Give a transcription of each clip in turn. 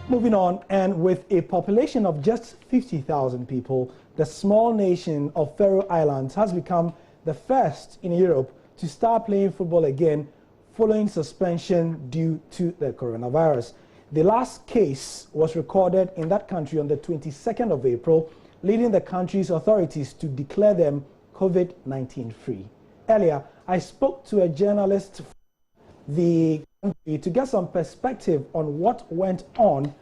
Moving on, and with a population of just 50,000 people, the small nation of Faroe Islands has become the first in Europe to start playing football again following suspension due to the coronavirus. The last case was recorded in that country on the 22nd of April, leading the country's authorities to declare them COVID-19 free. Earlier, I spoke to a journalist from the country to get some perspective on what went on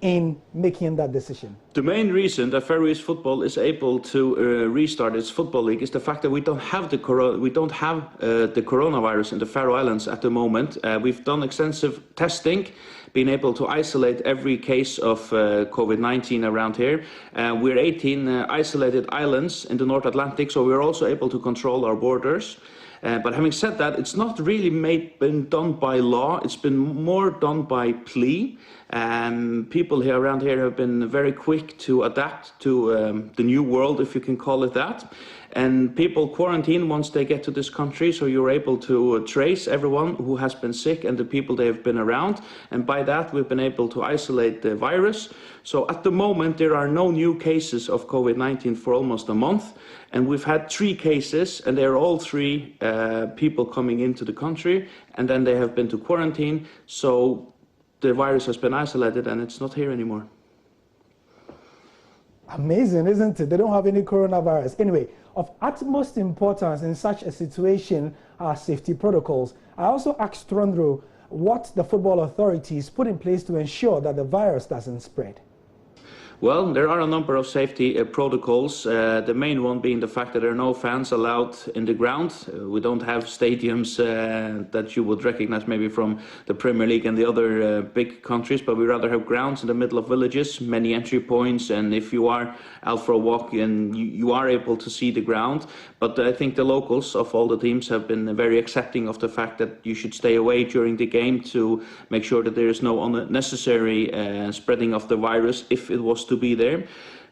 in making that decision. The main reason that Faroese football is able to restart its football league is the fact that we don't have the coronavirus in the Faroe Islands at the moment. We've done extensive testing, been able to isolate every case of COVID-19 around here. We're 18 isolated islands in the North Atlantic, so we're also able to control our borders. But having said that, it's not really been done by law. It's been more done by plea. People here around here have been very quick to adapt to the new world, if you can call it that. And people quarantine once they get to this country, so you're able to trace everyone who has been sick and the people they have been around. And by that, we've been able to isolate the virus. So at the moment, there are no new cases of COVID-19 for almost a month. And we've had 3 cases, and they're all 3 people coming into the country, and then they have been to quarantine. So the virus has been isolated, and it's not here anymore. Amazing, isn't it? They don't have any coronavirus. Anyway, of utmost importance in such a situation are safety protocols. I also asked Trondro what the football authorities put in place to ensure that the virus doesn't spread. Well, there are a number of safety protocols, the main one being the fact that there are no fans allowed in the ground. We don't have stadiums that you would recognize maybe from the Premier League and the other big countries, but we rather have grounds in the middle of villages, many entry points, and if you are out for a walk, and you are able to see the ground. But I think the locals of all the teams have been very accepting of the fact that you should stay away during the game to make sure that there is no unnecessary spreading of the virus if it was to be there.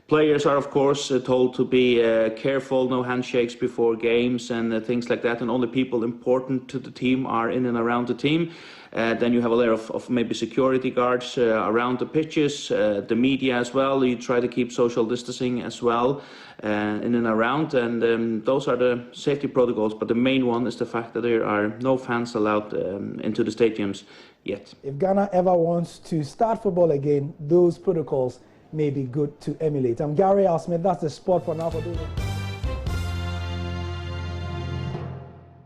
Players are of course told to be careful, no handshakes before games and things like that, and only people important to the team are in and around the team. Then you have a layer of maybe security guards around the pitches, the media as well. You try to keep social distancing as well in and around, and those are the safety protocols. But the main one is the fact that there are no fans allowed into the stadiums yet. If Ghana ever wants to start football again, those protocols may be good to emulate. I'm Gary Alsmith. That's the sport for now.